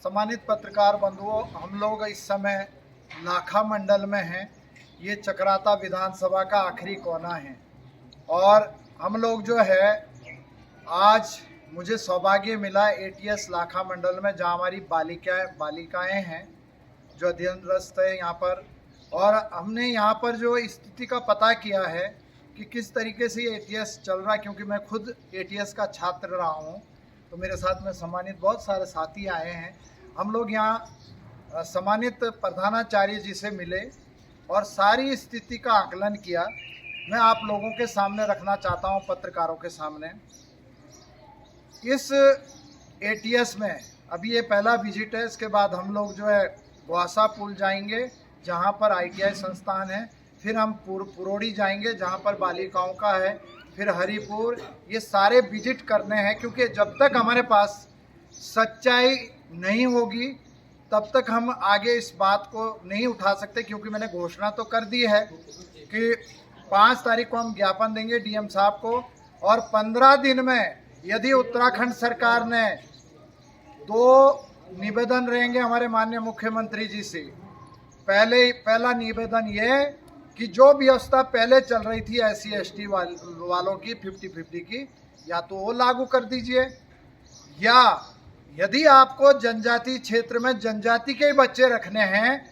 सम्मानित पत्रकार बंधुओं, हम लोग इस समय लाखा मंडल में हैं। ये चक्राता विधानसभा का आखिरी कोना है और हम लोग जो है आज मुझे सौभाग्य मिला एटीएस लाखा मंडल में, जहाँ हमारी बालिकाएं हैं जो अध्ययनरत है यहाँ पर। और हमने यहाँ पर जो स्थिति का पता किया है कि किस तरीके से ये एटीएस चल रहा है, क्योंकि मैं खुद एटीएस का छात्र रहा हूँ, तो मेरे साथ में सम्मानित बहुत सारे साथी आए हैं। हम लोग यहाँ सम्मानित प्रधानाचार्य जी से मिले और सारी स्थिति का आकलन किया। मैं आप लोगों के सामने रखना चाहता हूँ, पत्रकारों के सामने। इस एटीएस में अभी ये पहला विजिट है। इसके बाद हम लोग जो है बुआसा पुल जाएंगे जहाँ पर आईटीआई संस्थान है, फिर हम पुरोड़ी जाएंगे जहाँ पर बालिकाओं का है, फिर हरिपुर। ये सारे विजिट करने हैं, क्योंकि जब तक हमारे पास सच्चाई नहीं होगी तब तक हम आगे इस बात को नहीं उठा सकते। क्योंकि मैंने घोषणा तो कर दी है कि 5 तारीख को हम ज्ञापन देंगे डीएम साहब को, और 15 दिन में यदि उत्तराखंड सरकार ने 2 निवेदन रहेंगे हमारे माननीय मुख्यमंत्री जी से। पहला निवेदन ये कि जो व्यवस्था पहले चल रही थी SC ST वालों की 50-50 की, या तो वो लागू कर दीजिए, या यदि आपको जनजाति क्षेत्र में जनजाति के बच्चे रखने हैं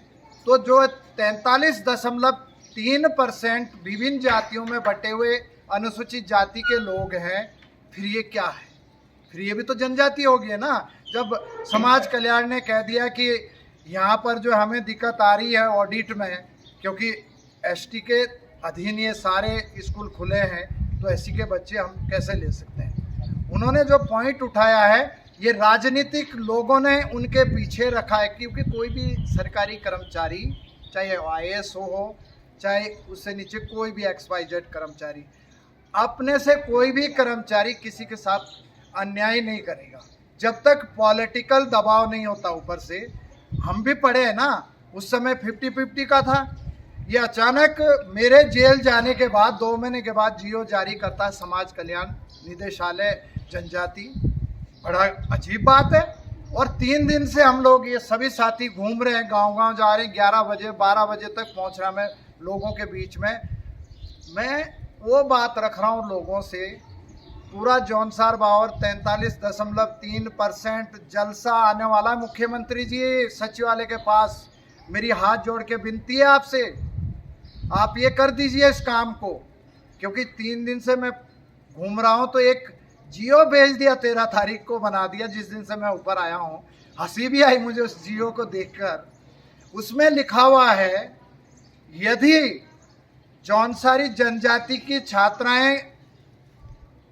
तो जो 43.3% विभिन्न जातियों में बटे हुए अनुसूचित जाति के लोग हैं, फिर ये क्या है? फिर ये भी तो जनजाति होगी ना। जब समाज कल्याण ने कह दिया कि यहाँ पर जो हमें दिक्कत आ रही है ऑडिट में, क्योंकि ST के अधीन ये सारे स्कूल खुले हैं, तो SC के बच्चे हम कैसे ले सकते हैं? उन्होंने जो पॉइंट उठाया है, ये राजनीतिक लोगों ने उनके पीछे रखा है। क्योंकि कोई भी सरकारी कर्मचारी, चाहे IAS हो, चाहे उससे नीचे कोई भी XYZ कर्मचारी, अपने से कोई भी कर्मचारी किसी के साथ अन्याय नहीं करेगा जब तक पॉलिटिकल दबाव नहीं होता ऊपर से। हम भी पढ़े हैं ना, उस समय 50-50 का था। ये अचानक मेरे जेल जाने के बाद 2 महीने के बाद GO जारी करता है समाज कल्याण निदेशालय जनजाति। बड़ा अजीब बात है। और 3 दिन से हम लोग ये सभी साथी घूम रहे हैं, गांव-गांव जा रहे हैं। 11 बजे 12 बजे तक पहुंच रहा मैं लोगों के बीच में। मैं वो बात रख रहा हूँ लोगों से, पूरा जौनसार बावर 43.3% जलसा आने वाला है। मुख्यमंत्री जी सचिवालय के पास मेरी हाथ जोड़ के विनती है आपसे, आप ये कर दीजिए इस काम को। क्योंकि 3 दिन से मैं घूम रहा हूँ, तो एक GO भेज दिया 13 तारीख को, बना दिया जिस दिन से मैं ऊपर आया हूँ। हंसी भी आई मुझे उस GO को देखकर। उसमें लिखा हुआ है, यदि जौनसारी जनजाति की छात्राएं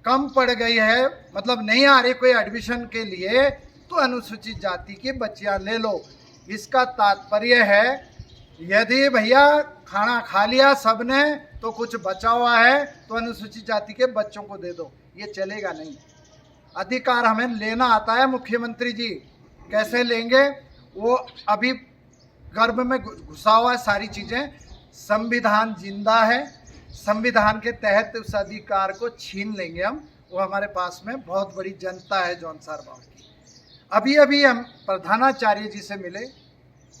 कम पड़ गई है, मतलब नहीं आ रही कोई एडमिशन के लिए, तो अनुसूचित जाति की बच्चियां ले लो। इसका तात्पर्य है, यदि भैया खाना खा लिया सबने तो कुछ बचा हुआ है तो अनुसूचित जाति के बच्चों को दे दो। ये चलेगा नहीं। अधिकार हमें लेना आता है। मुख्यमंत्री जी कैसे लेंगे, वो अभी गर्भ में घुसा हुआ है सारी चीज़ें। संविधान जिंदा है, संविधान के तहत उस अधिकार को छीन लेंगे हम। वो हमारे पास में बहुत बड़ी जनता है जौनसार बावर की। अभी हम प्रधानाचार्य जी से मिले।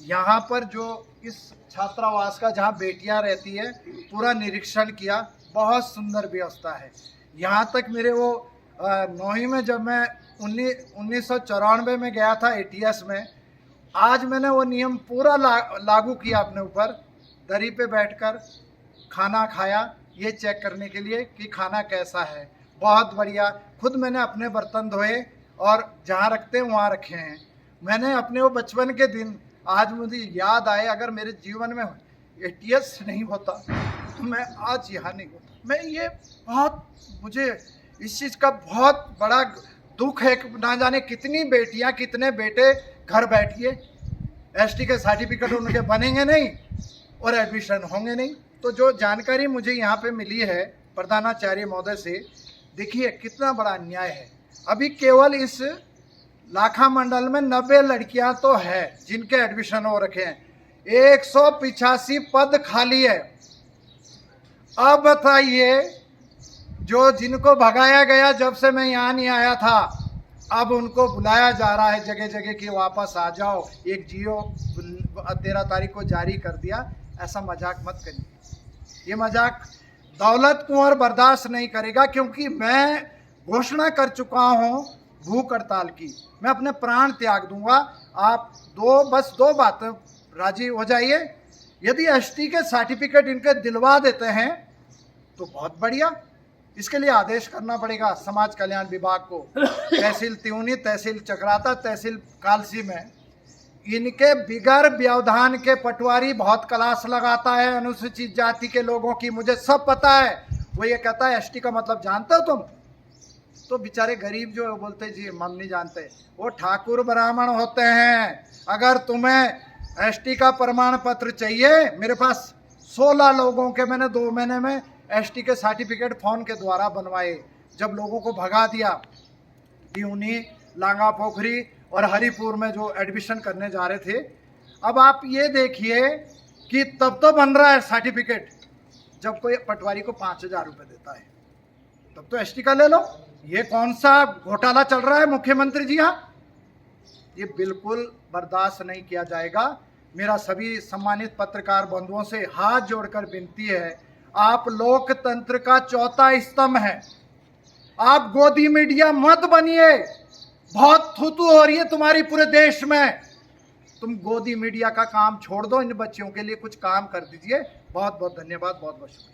यहाँ पर जो इस छात्रावास का जहाँ बेटियाँ रहती है, पूरा निरीक्षण किया। बहुत सुंदर व्यवस्था है। यहाँ तक मेरे वो 9वीं में जब मैं 1994 में गया था एटीएस में, आज मैंने वो नियम पूरा लागू किया अपने ऊपर। दरी पे बैठकर खाना खाया, ये चेक करने के लिए कि खाना कैसा है। बहुत बढ़िया। खुद मैंने अपने बर्तन धोए और जहाँ रखते हैं वहाँ रखे हैं। मैंने अपने वो बचपन के दिन आज मुझे याद आए, अगर मेरे जीवन में एटीएस नहीं होता तो मैं आज यहाँ नहीं होता। मैं ये मुझे इस चीज़ का बहुत बड़ा दुख है कि ना जाने कितनी बेटियाँ कितने बेटे घर बैठिए, ST के सर्टिफिकेट उनके बनेंगे नहीं और एडमिशन होंगे नहीं। तो जो जानकारी मुझे यहाँ पे मिली है प्रधानाचार्य महोदय से, देखिए कितना बड़ा अन्याय है। अभी केवल इस लाखा मंडल में 90 लड़कियां तो है जिनके एडमिशन हो रखे हैं। 185 पद खाली है। अब बताइए, जो जिनको भगाया गया जब से मैं यहाँ नहीं आया था, अब उनको बुलाया जा रहा है जगह जगह कि वापस आ जाओ, एक जियो 13 तारीख को जारी कर दिया। ऐसा मजाक मत करिए, ये मजाक दौलत कुंवर बर्दाश्त नहीं करेगा, क्योंकि मैं घोषणा कर चुका हूं भूख हड़ताल की। मैं अपने प्राण त्याग दूंगा। आप बस दो बातें राजी हो जाइए। यदि एसटी के सर्टिफिकेट इनके दिलवा देते हैं तो बहुत बढ़िया, इसके लिए आदेश करना पड़ेगा समाज कल्याण विभाग को। तहसील त्यूनी, तहसील चक्राता, तहसील कालसी में इनके बिगर व्यवधान के पटवारी बहुत क्लास लगाता है अनुसूचित जाति के लोगों की, मुझे सब पता है। वो ये कहता है एसटी का मतलब जानते हो तुम? तो बेचारे गरीब जो है बोलते जी हम नहीं जानते, वो ठाकुर ब्राह्मण होते हैं। अगर तुम्हें एसटी का प्रमाण पत्र चाहिए, मेरे पास 16 लोगों के मैंने 2 महीने में एसटी के सर्टिफिकेट फोन के द्वारा बनवाए। जब लोगों को भगा दिया त्यूनी, लांगा पोखरी और हरिपुर में जो एडमिशन करने जा रहे थे, अब आप ये देखिए कि तब तो बन रहा है सर्टिफिकेट जब कोई पटवारी को 5,000 रुपये देता है, तब तो एसटी का ले लो। ये कौन सा घोटाला चल रहा है मुख्यमंत्री जी? यहाँ ये बिल्कुल बर्दाश्त नहीं किया जाएगा। मेरा सभी सम्मानित पत्रकार बंधुओं से हाथ जोड़कर विनती है, आप लोकतंत्र का चौथा स्तंभ है, आप गोदी मीडिया मत बनिए। बहुत थूथू हो रही है तुम्हारी पूरे देश में, तुम गोदी मीडिया का काम छोड़ दो, इन बच्चों के लिए कुछ काम कर दीजिए। बहुत बहुत धन्यवाद, बहुत बहुत शुक्रिया।